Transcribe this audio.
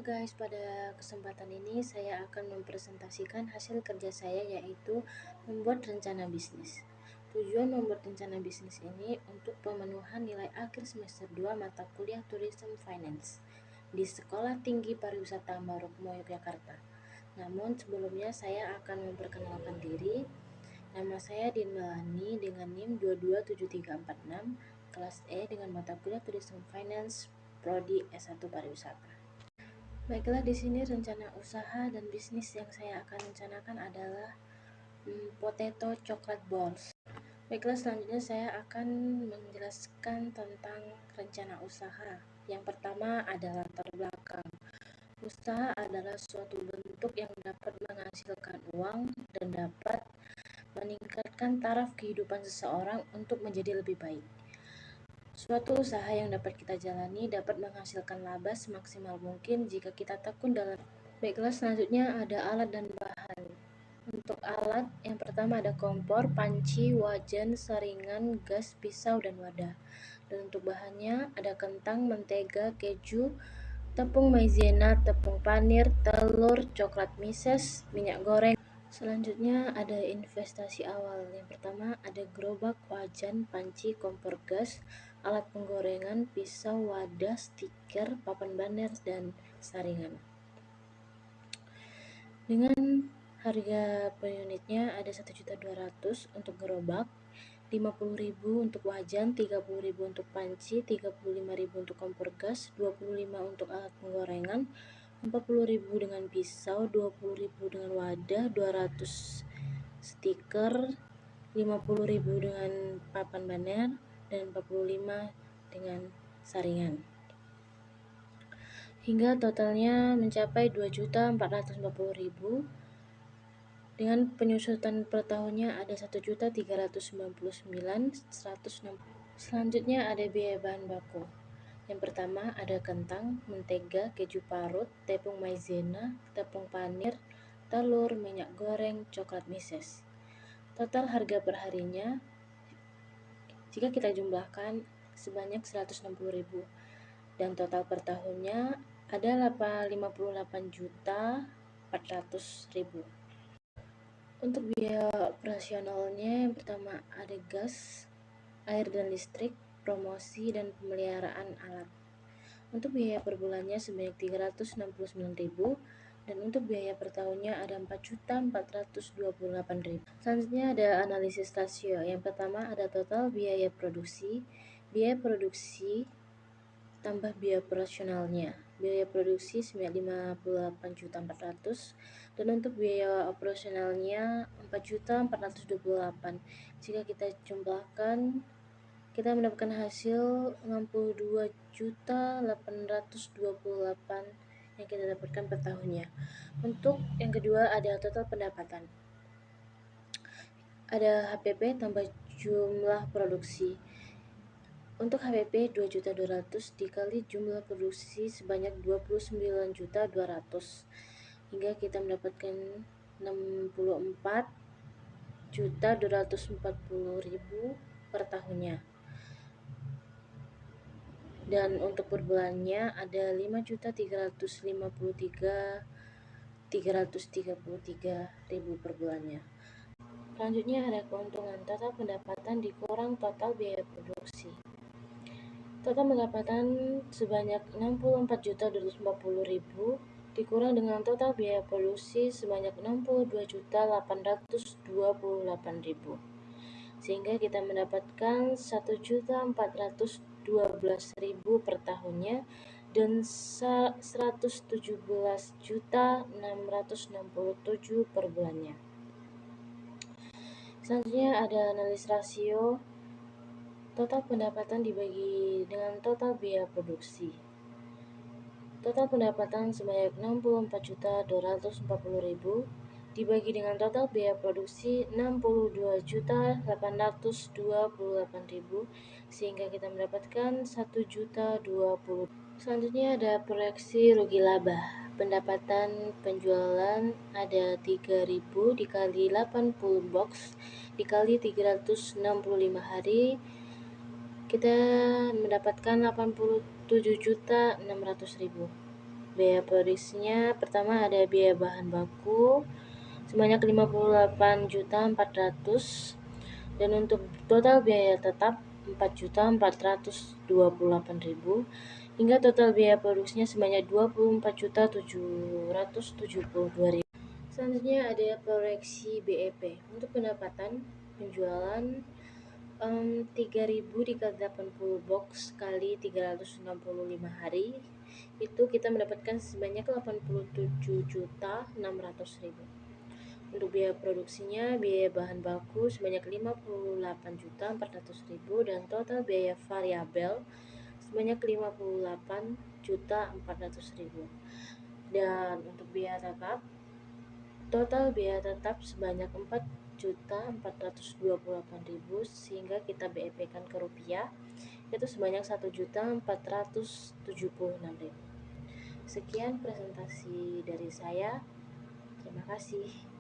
guys, pada kesempatan ini saya akan mempresentasikan hasil kerja saya, yaitu membuat rencana bisnis. Tujuan membuat rencana bisnis ini untuk pemenuhan nilai akhir semester 2 mata kuliah Tourism Finance di Sekolah Tinggi Pariwisata Marukmo, Yogyakarta. Namun sebelumnya saya akan memperkenalkan diri. Nama saya Din Melani dengan NIM 227346, kelas E dengan mata kuliah Tourism Finance, Prodi S1 Pariwisata. Baiklah, di sini rencana usaha dan bisnis yang saya akan rencanakan adalah potato chocolate balls. Baiklah, selanjutnya saya akan menjelaskan tentang rencana usaha. Yang pertama adalah latar belakang. Usaha adalah suatu bentuk yang dapat menghasilkan uang dan dapat meningkatkan taraf kehidupan seseorang untuk menjadi lebih baik. Suatu usaha yang dapat kita jalani dapat menghasilkan laba semaksimal mungkin jika kita tekun dalam. Baiklah, selanjutnya ada alat dan bahan. Untuk alat, yang pertama ada kompor, panci, wajan, saringan, gas, pisau, dan wadah. Dan untuk bahannya ada kentang, mentega, keju, tepung maizena, tepung panir, telur, coklat mises, minyak goreng. Selanjutnya ada investasi awal. Yang pertama ada gerobak, wajan, panci, kompor gas, alat penggorengan, pisau, wadah, stiker, papan banner, dan saringan. Dengan harga per unitnya ada 1.200.000 untuk gerobak, 50.000 untuk wajan, 30.000 untuk panci, 35.000 untuk kompor gas, 25 untuk alat penggorengan, 40.000 dengan pisau, 20.000 dengan wadah, 200 stiker, 50.000 dengan papan banner, dan 45 dengan saringan. Hingga totalnya mencapai 2.450.000. Dengan penyusutan per tahunnya ada 1.399.160. Selanjutnya ada biaya bahan baku. Yang pertama ada kentang, mentega, keju parut, tepung maizena, tepung panir, telur, minyak goreng, coklat mises. Total harga per harinya jika kita jumlahkan sebanyak 160.000, dan total per tahunnya ada 58.400.000. Untuk biaya operasionalnya, yang pertama ada gas, air dan listrik, promosi, dan pemeliharaan alat. Untuk biaya per bulannya sebanyak 369.000, dan untuk biaya per tahunnya ada 4.428.000. Selanjutnya ada analisis rasio. Yang pertama ada total biaya produksi tambah biaya operasionalnya. Biaya produksi sebanyak 58.400.000, dan untuk biaya operasionalnya 4.428.000. Jika kita jumlahkan, kita mendapatkan hasil 62.828 yang kita dapatkan per tahunnya. Untuk yang kedua ada total pendapatan. Ada HPP tambah jumlah produksi. Untuk HPP 2.200.000 dikali jumlah produksi sebanyak 29.200.000 hingga kita mendapatkan 64.240.000 per tahunnya. Dan untuk per bulannya ada 5.353.333.000 per bulannya. Selanjutnya ada keuntungan. Total pendapatan dikurang total biaya produksi. Total pendapatan sebanyak 64.240.000 dikurang dengan total biaya produksi sebanyak 62.828.000, sehingga kita mendapatkan 1.412.000 per tahunnya dan 117.667 per bulannya. Selanjutnya ada analis rasio. Total pendapatan dibagi dengan total biaya produksi. Total pendapatan sebanyak 64.240.000 dibagi dengan total biaya produksi 62.828.000, sehingga kita mendapatkan 1.020.000. Selanjutnya ada proyeksi rugi laba. Pendapatan penjualan ada 3.000 dikali 80 box dikali 365 hari, kita mendapatkan 87.600.000. Biaya produksinya pertama ada biaya bahan baku sebanyak 58.400.000 dan untuk total biaya tetap 4.428.000 hingga total biaya produksinya sebanyak 24.772.000. Selanjutnya ada proyeksi BEP. Untuk pendapatan penjualan 3.000 dikali 80 box kali 365 hari itu kita mendapatkan sebanyak 87.600.000. Untuk biaya produksinya, biaya bahan baku sebanyak 58.400.000 dan total biaya variabel sebanyak 58.400.000. Dan untuk biaya tetap, total biaya tetap sebanyak 4.428.000 sehingga kita BEP-kan ke rupiah itu sebanyak 1.476.000. Sekian presentasi dari saya. Terima kasih.